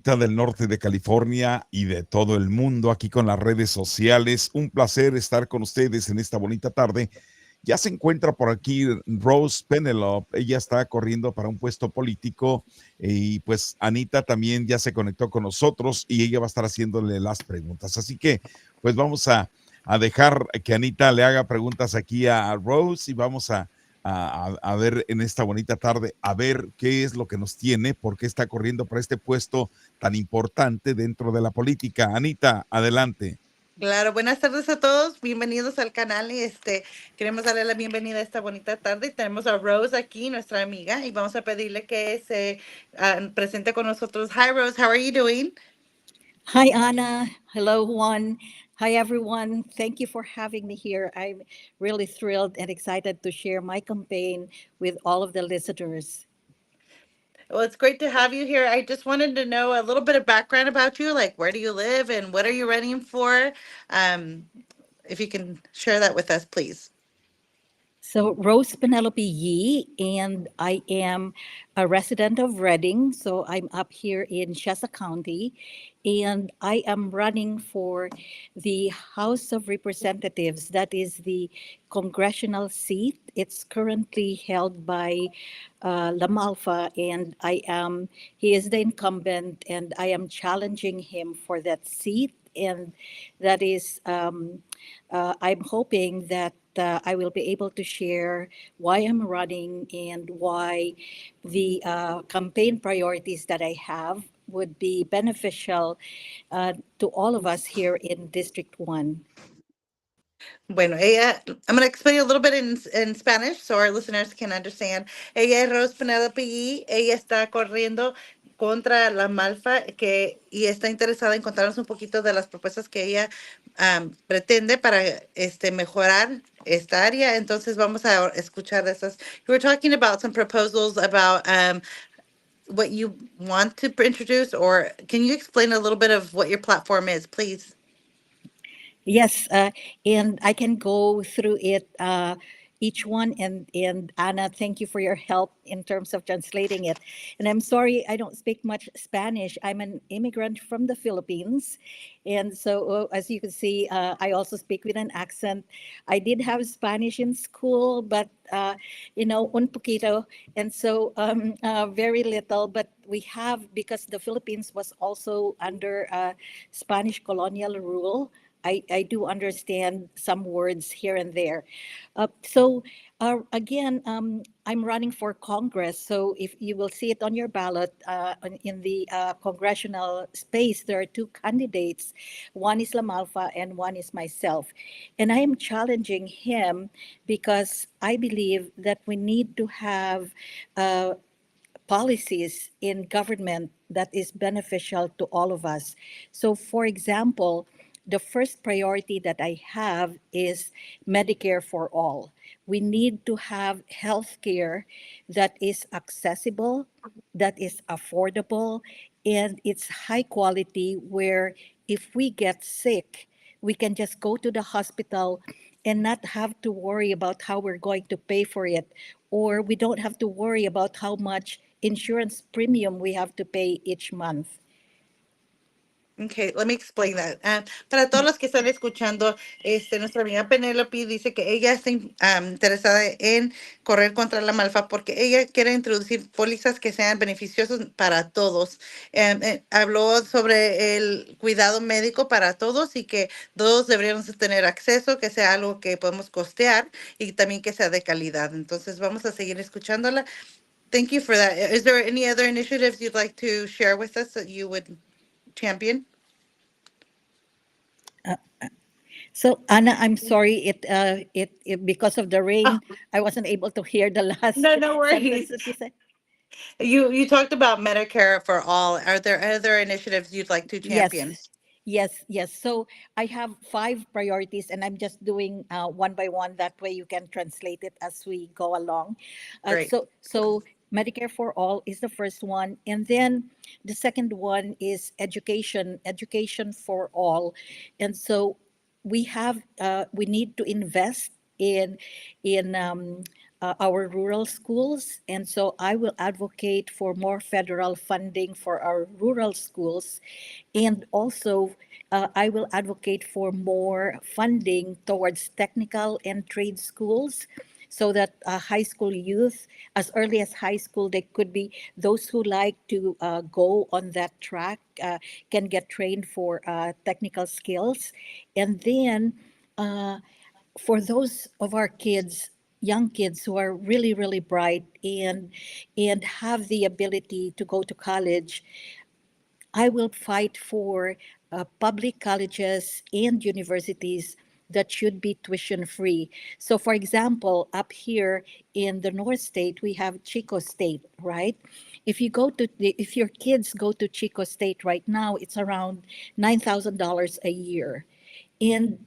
Del norte de California y de todo el mundo, aquí con las redes sociales. Un placer estar con ustedes en esta bonita tarde. Ya se encuentra por aquí Rose Penelope, ella está corriendo para un puesto político y pues Anita también ya se conectó con nosotros y ella va a estar haciéndole las preguntas. Así que pues vamos a dejar que Anita le haga preguntas aquí a Rose y vamos a ver en esta bonita tarde, a ver qué es lo que nos tiene, por qué está corriendo para este puesto tan importante dentro de la política. Anita, adelante. Claro, buenas tardes a todos, bienvenidos al canal y queremos darle la bienvenida a esta bonita tarde. Tenemos a Rose aquí, nuestra amiga, y vamos a pedirle que se presente con nosotros. Hi Rose, how are you doing? Hi, Anna. Hello, Juan. Hi, everyone. Thank you for having me here. I'm really thrilled and excited to share my campaign with all of the listeners. Well, it's great to have you here. I just wanted to know a little bit of background about you, like where do you live and what are you running for? Um, if you can share that with us, please. So, Rose Penelope Yee, and I am a resident of Redding. So, I'm up here in Shasta County, and I am running for the House of Representatives. That is the congressional seat. It's currently held by Lamalfa, and he is the incumbent, and I am challenging him for that seat. And that is, I'm hoping that I will be able to share why I'm running and why the campaign priorities that I have would be beneficial to all of us here in District 1. Bueno, I'm going to explain a little bit in Spanish so our listeners can understand. Ella es Rose Penelope y ella está corriendo contra la Malfa y está interesada en contarnos un poquito de las propuestas que ella pretende para mejorar esta área. Entonces vamos a escuchar de esas. You were talking about some proposals about what you want to introduce, or can you explain a little bit of what your platform is, please? Yes, and I can go through it each one. And Anna, thank you for your help in terms of translating it. And I'm sorry I don't speak much Spanish. I'm an immigrant from the Philippines, and so as you can see, I also speak with an accent. I did have Spanish in school, but un poquito, and so very little. But we have, because the Philippines was also under Spanish colonial rule. I do understand some words here and there. Again, I'm running for Congress. So if you will see it on your ballot, in the congressional space, there are two candidates. One is Lamalfa and one is myself. And I am challenging him because I believe that we need to have policies in government that is beneficial to all of us. So, for example, the first priority that I have is Medicare for all. We need to have health care that is accessible, that is affordable, and it's high quality, where if we get sick, we can just go to the hospital and not have to worry about how we're going to pay for it, or we don't have to worry about how much insurance premium we have to pay each month. Okay, let me explain that. Para todos los que están escuchando, nuestra amiga Penélope dice que ella está interesada en correr contra la malfa porque ella quiere introducir pólizas que sean beneficiosas para todos. Habló sobre el cuidado médico para todos y que todos deberíamos tener acceso, que sea algo que podemos costear y también que sea de calidad. Entonces vamos a seguir escuchándola. Thank you for that. Is there any other initiatives you'd like to share with us that you would champion? So Anna, I'm sorry, it because of the rain, I wasn't able to hear the last No sentence worries. that you said. You talked about Medicare for all. Are there other initiatives you'd like to champion? Yes. So I have 5 priorities, and I'm just doing one by one. That way, you can translate it as we go along. Great. So Medicare for all is the first one, and then the second one is education for all, and so we need to invest in our rural schools. And so I will advocate for more federal funding for our rural schools. And also, I will advocate for more funding towards technical and trade schools so that high school youth, as early as high school, they could be those who like to go on that track, can get trained for technical skills. And then for those of our kids, young kids who are really, really bright and have the ability to go to college, I will fight for public colleges and universities that should be tuition free. So, for example, up here in the North State, we have Chico State, right? If your kids go to Chico State right now, it's around $9,000 a year. And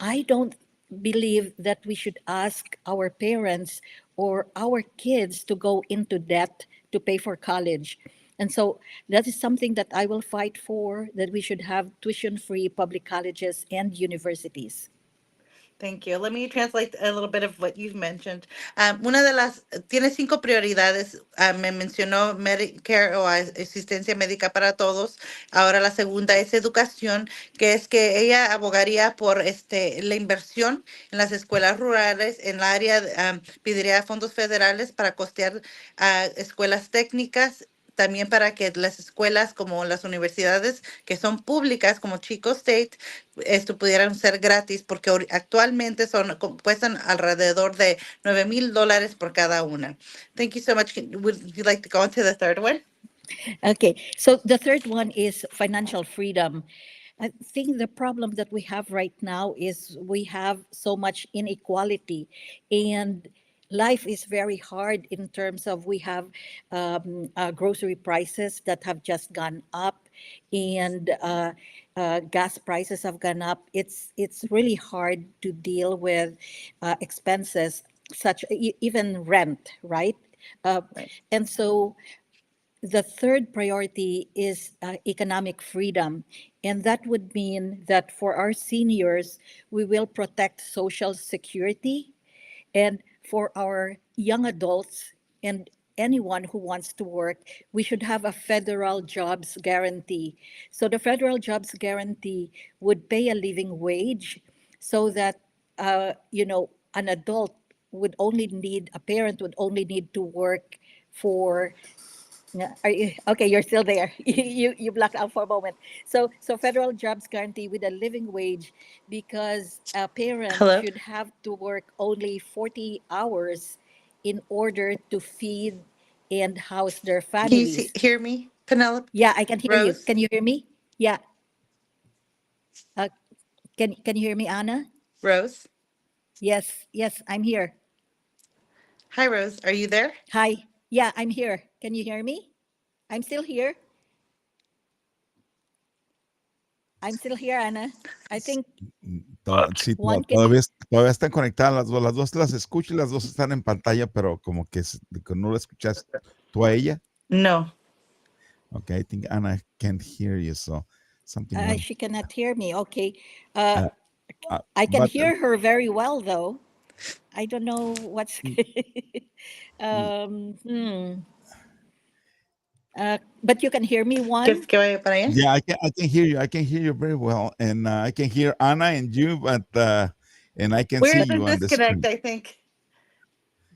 I don't believe that we should ask our parents or our kids to go into debt to pay for college. And so that is something that I will fight for, that we should have tuition-free public colleges and universities. Thank you. Let me translate a little bit of what you've mentioned. Una de las, tiene 5 prioridades. Me mencionó Medicare o asistencia médica para todos. Ahora la segunda es educación, que es que ella abogaría por la inversión en las escuelas rurales, en la área, pediría fondos federales para costear escuelas técnicas. También para que las escuelas como las universidades que son públicas como Chico State esto pudieran ser gratis porque actualmente cuestan alrededor de $9,000 por cada una. Thank you so much. Would you like to go on to the third one? Okay, so the third one is financial freedom. I think the problem that we have right now is we have so much inequality, and life is very hard in terms of we have grocery prices that have just gone up, and gas prices have gone up. It's really hard to deal with expenses such even rent, right? Right. And so the third priority is economic freedom. And that would mean that for our seniors, we will protect Social Security. And for our young adults and anyone who wants to work, we should have a federal jobs guarantee. So the federal jobs guarantee would pay a living wage so that, an adult a parent would only need to work for yeah, okay, you're still there. You blacked out for a moment. So federal jobs guarantee with a living wage, because a parent Hello? should have to work only 40 hours in order to feed and house their Can you families. hear me, Penelope? Yeah, I can hear you. Rose? Can you hear me? Yeah. Uh, can you hear me, Anna? Rose? Yes, I'm here. Hi, Rose. Are you there? Hi. Yeah, I'm here. Can you hear me? I'm still here. I'm still here, Anna. I think Sí, one can. todavía están conectadas las dos. Las dos las escucho y las dos están en pantalla, pero como que no la escuchas tú a ella. No. Okay, I think Anna can't hear you, so something wrong. She cannot hear me. Okay. Uh, I can but hear her very well, though. I don't know what's. hmm. But you can hear me, Juan? ¿Quieres que vaya para allá? yeah, I can hear you. I can hear you very well, and I can hear Anna and you, but and I can We're see in you a on the disconnect, screen. I think.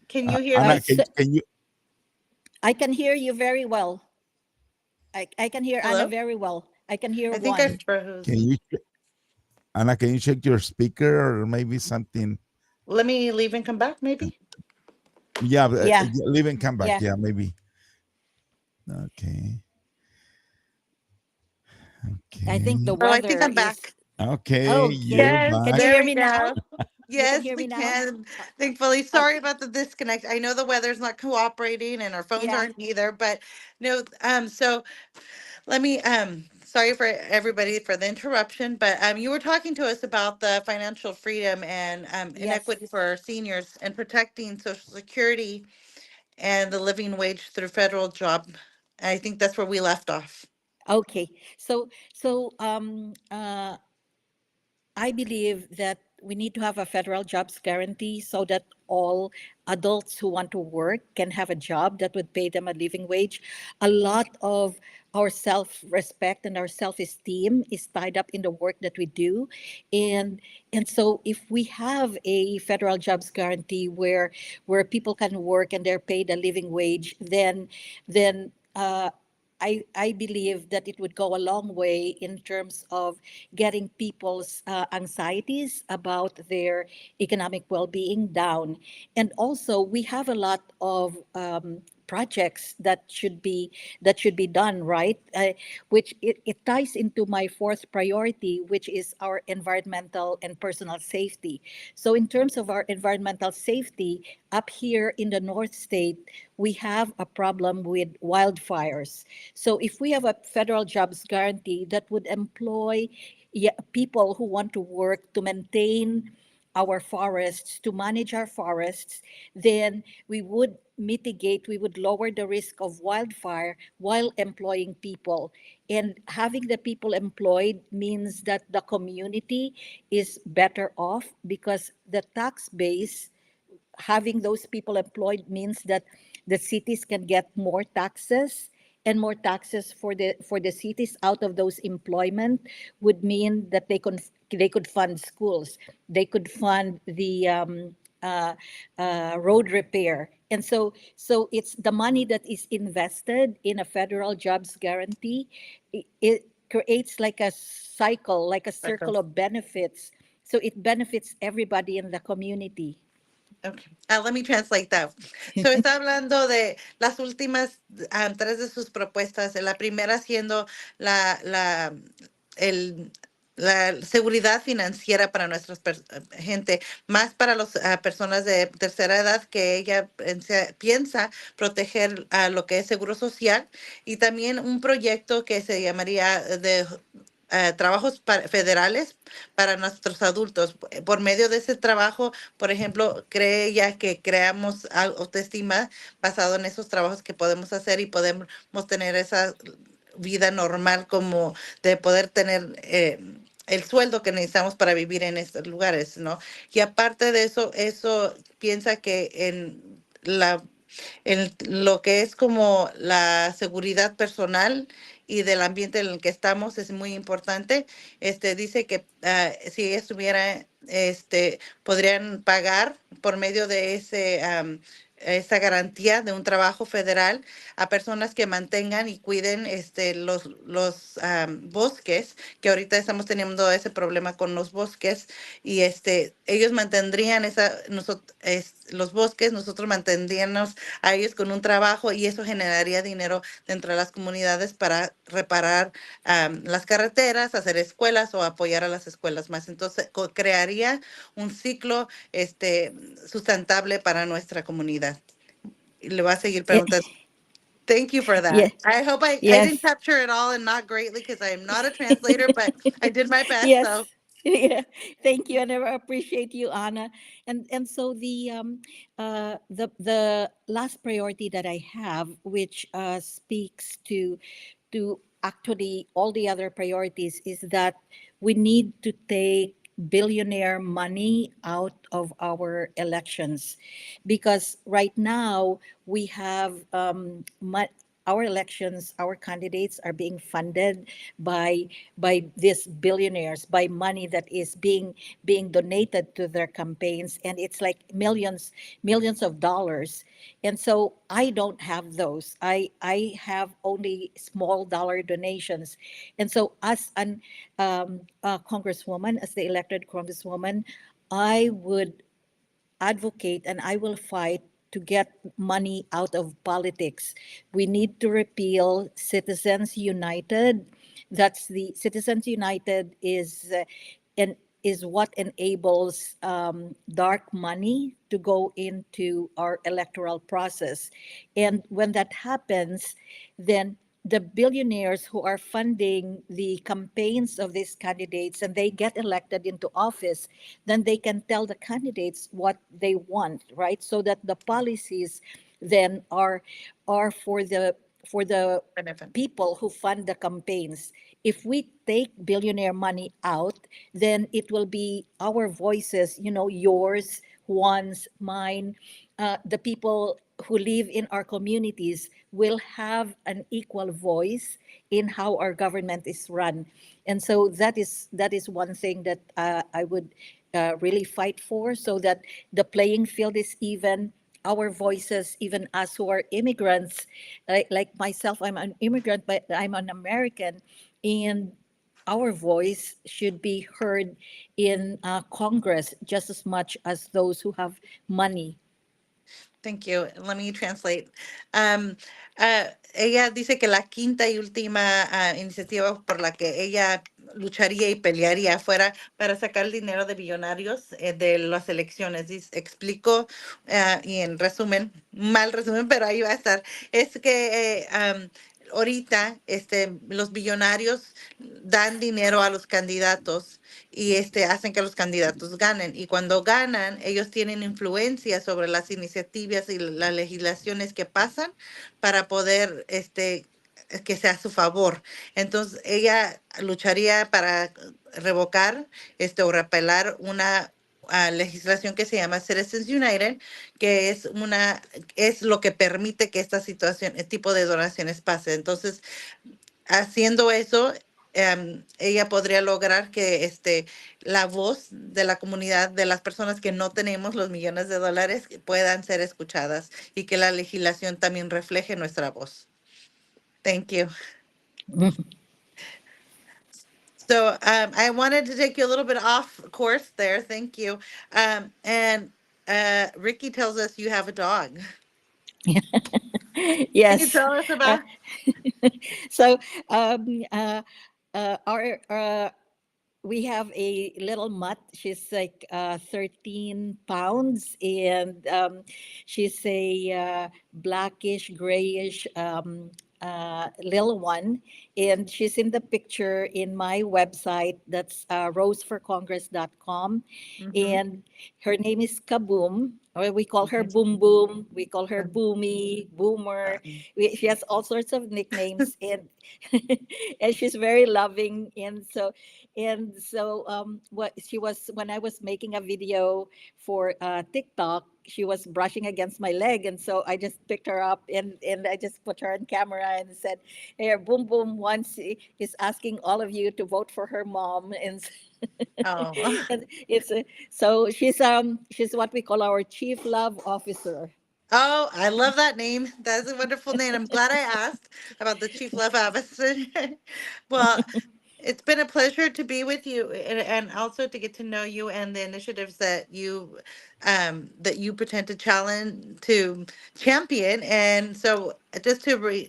Can you hear Anna, us? can you? I can hear you very well. I can hear Anna Hello? very well. I can hear I think I Juan. froze. Can you? Anna, can you check your speaker or maybe something? Let me leave and come back, maybe. Yeah, Yeah. leave and come back. Yeah. Yeah, maybe. Okay. I think the Oh, I weather think I'm is. back. Okay. Oh, you're Yes, back. Can you there hear we me now? go. You can Yes, hear we me now? can. Thankfully, sorry about the disconnect. I know the weather's not cooperating and our phones Yeah. aren't either, but no, so let me sorry for everybody for the interruption, but you were talking to us about the financial freedom and Yes. inequity for our seniors and protecting Social Security and the living wage through federal job. I think that's where we left off. Okay. So I believe that we need to have a federal jobs guarantee so that all adults who want to work can have a job that would pay them a living wage. A lot of our self-respect and our self-esteem is tied up in the work that we do. And so if we have a federal jobs guarantee where people can work and they're paid a living wage, then I believe that it would go a long way in terms of getting people's anxieties about their economic well-being down. And also, we have a lot of projects that should be done, right? Which it ties into my fourth priority, which is our environmental and personal safety. So, in terms of our environmental safety, up here in the North State, we have a problem with wildfires. So if we have a federal jobs guarantee that would employ people who want to work to maintain our forests, to manage our forests, then we would lower the risk of wildfire while employing people. And having the people employed means that the community is better off because the tax base, having those people employed means that the cities can get more taxes, and more taxes for the cities out of those employment would mean that they could fund schools, they could fund the uh, road repair. And so it's the money that is invested in a federal jobs guarantee. It creates like a cycle, like a circle of benefits, so it benefits everybody in the community. Okay. Let me translate that. So está hablando de las últimas tres de sus propuestas. La primera siendo la, la, el, la seguridad financiera para nuestra gente, más para las personas de tercera edad que ella piensa proteger a lo que es seguro social, y también un proyecto que se llamaría de trabajos federales para nuestros adultos. Por medio de ese trabajo, por ejemplo, cree ella que creamos autoestima basado en esos trabajos que podemos hacer y podemos tener esa vida normal, como de poder tener el sueldo que necesitamos para vivir en estos lugares, ¿no? Y aparte de eso, piensa que en lo que es como la seguridad personal y del ambiente en el que estamos es muy importante. Dice que si estuviera, podrían pagar por medio de esa garantía de un trabajo federal a personas que mantengan y cuiden los bosques, que ahorita estamos teniendo ese problema con los bosques, y ellos mantendrían los bosques, nosotros mantendríamos a ellos con un trabajo, y eso generaría dinero dentro de las comunidades para reparar las carreteras, hacer escuelas o apoyar a las escuelas más. Entonces crearía un ciclo sustentable para nuestra comunidad. Y le voy a seguir Yeah, preguntando. Thank you for that. yeah, I hope I didn't yes, capture it all, and not greatly, because I am not a translator, but I did my best. yes. So Yeah, thank you, and I appreciate you, Anna. And so the last priority that I have, which speaks to actually all the other priorities, is that we need to take billionaire money out of our elections, because right now we have our elections, our candidates are being funded by these billionaires, by money that is being donated to their campaigns, and it's like millions of dollars. And so I don't have those. I have only small dollar donations. And so as an congresswoman, as the elected congresswoman, I would advocate and I will fight to get money out of politics. We need to repeal Citizens United. That's the Citizens United and is what enables dark money to go into our electoral process. And when that happens, then the billionaires who are funding the campaigns of these candidates and they get elected into office, then they can tell the candidates what they want, right? So that the policies then are for the benefit. people who fund the campaigns. if we take billionaire money out, then it will be our voices, yours, Juan's, mine, the people who live in our communities will have an equal voice in how our government is run. And so that is one thing that I would really fight for, so that the playing field is even. Our voices, even us who are immigrants, like myself, I'm an immigrant, but I'm an American, and our voice should be heard in Congress just as much as those who have money. Thank you. Let me translate. Um, Ella dice que la quinta y última iniciativa por la que ella lucharía y pelearía fuera para sacar el dinero de billonarios de las elecciones. Explico y en resumen, mal resumen, pero ahí va a estar. Es que ahorita los billonarios dan dinero a los candidatos y hacen que los candidatos ganen. Y cuando ganan, ellos tienen influencia sobre las iniciativas y las legislaciones que pasan para poder que sea a su favor. Entonces, ella lucharía para revocar o repelar una legislación que se llama Citizens United, que es lo que permite que esta situación, este tipo de donaciones pase. Entonces, haciendo eso, ella podría lograr que la voz de la comunidad, de las personas que no tenemos los millones de dólares, puedan ser escuchadas y que la legislación también refleje nuestra voz. Thank you. So I wanted to take you a little bit off course there. Thank you. And Ricky tells us you have a dog. Can you Yes. tell us about? So our we have a little mutt. She's like 13 pounds, and she's a blackish, grayish little one. And she's in the picture in my website. That's roseforcongress.com. And her name is Kaboom. Or we call her Boom Boom. We call her Boomy, Boomer. She has all sorts of nicknames, and and she's very loving. And so what she was, when I was making a video for TikTok, she was brushing against my leg, and so I just picked her up and I just put her on camera and said, "Hey, Boom Boom once is asking all of you to vote for her mom." Oh. And so she's what we call our chief love officer. Oh, I love that name. That's a wonderful name. I'm glad I asked about the Chief Love Officer. Well, it's been a pleasure to be with you and also to get to know you and the initiatives that you pretend to champion. And so just to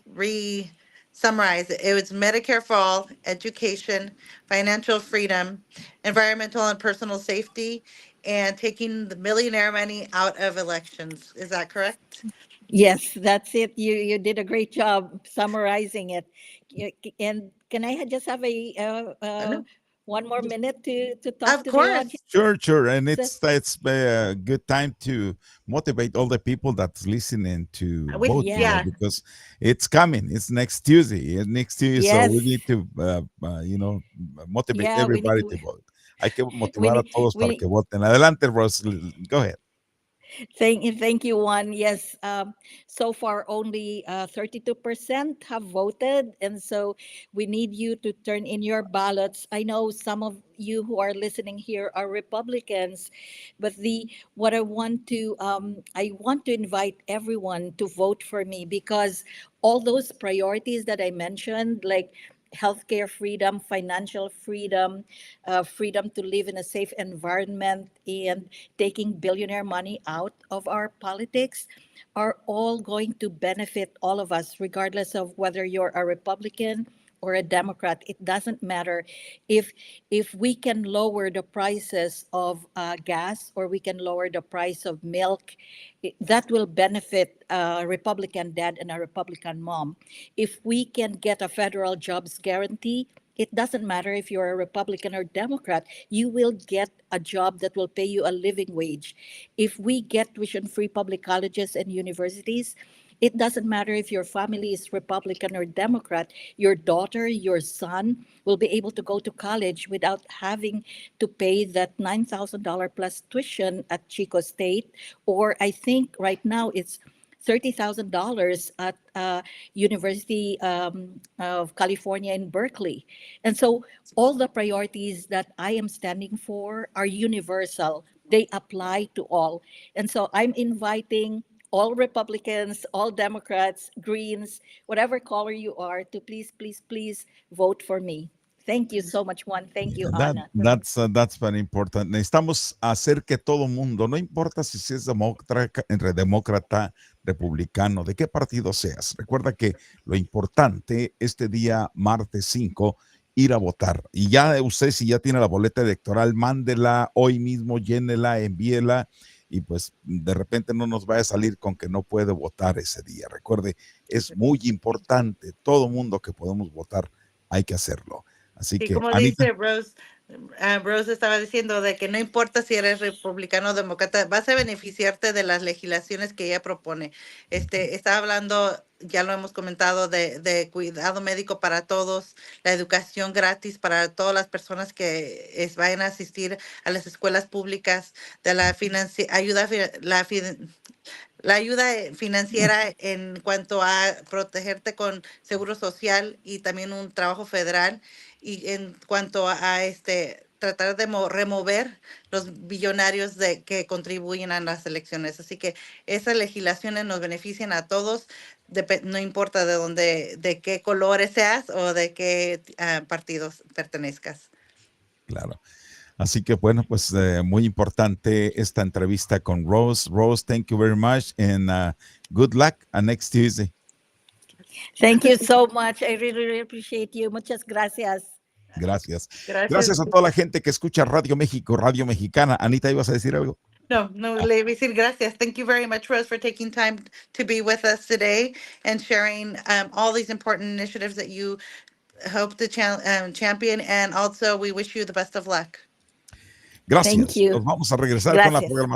summarize, it was Medicare for all, education, financial freedom, environmental and personal safety, and taking the millionaire money out of elections. Is that correct? Yes, that's it. You did a great job summarizing it. And can I just have No. one more minute to talk Of to the course. audience? Sure. And So- it's a good time to motivate all the people that's listening to vote, Yeah. because it's coming. It's next Tuesday. So we Yes. need to, motivate Yeah, we need everybody to- to vote. Hay que we motivar a need, todos para we que voten. Adelante, Ross. Go ahead. Thank you, Juan. Yes, so far only 32% have voted, and so we need you to turn in your ballots. I know some of you who are listening here are Republicans, but I want to invite everyone to vote for me, because all those priorities that I mentioned, like healthcare freedom, financial freedom, freedom to live in a safe environment, and taking billionaire money out of our politics, are all going to benefit all of us, regardless of whether you're a Republican or a Democrat. It doesn't matter. If we can lower the prices of gas, or we can lower the price of milk, that will benefit a Republican dad and a Republican mom. If we can get a federal jobs guarantee, it doesn't matter if you're a Republican or Democrat, you will get a job that will pay you a living wage. If we get tuition-free public colleges and universities, It doesn't matter if your family is Republican or Democrat, your daughter, your son will be able to go to college without having to pay that $9,000 plus tuition at Chico State, or I think right now it's $30,000 at University of California in Berkeley. And so all the priorities that I am standing for are universal. They apply to all. And so I'm inviting all Republicans, all Democrats, Greens, whatever color you are, to please, please, please vote for me. Thank you so much, Juan. Thank you, Anna. That's very important. Necesitamos hacer que todo mundo, no importa si es demócrata, republicano, de qué partido seas. Recuerda que lo importante este día, martes 5, ir a votar. Y ya usted, si ya tiene la boleta electoral, mándela hoy mismo, llénela, envíela. Y pues de repente no nos vaya a salir con que no puede votar ese día. Recuerde, es muy importante. Todo mundo que podemos votar, hay que hacerlo. Así Y que, como Anita, dice Rose, Rose estaba diciendo de que no importa si eres republicano o demócrata, vas a beneficiarte de las legislaciones que ella propone. Está hablando, ya lo hemos comentado, de cuidado médico para todos, la educación gratis para todas las personas que vayan a asistir a las escuelas públicas, de la la ayuda financiera en cuanto a protegerte con seguro social y también un trabajo federal, y en cuanto a tratar de remover los billonarios que contribuyen a las elecciones. Así que esas legislaciones nos benefician a todos, no importa de dónde, de qué colores seas o de qué partidos pertenezcas. claro. Así que bueno, pues muy importante esta entrevista con Rose. Rose, thank you very much and good luck next Tuesday. Thank you so much. I really, really appreciate you. Muchas gracias. Gracias. Gracias a toda la gente que escucha Radio México, Radio Mexicana. Anita, ¿ibas a decir algo? No, le voy a decir gracias. Thank you very much, Rose, for taking time to be with us today and sharing all these important initiatives that you hope to champion. And also, we wish you the best of luck. Gracias. Thank you. Nos vamos a regresar con la Gracias. programación.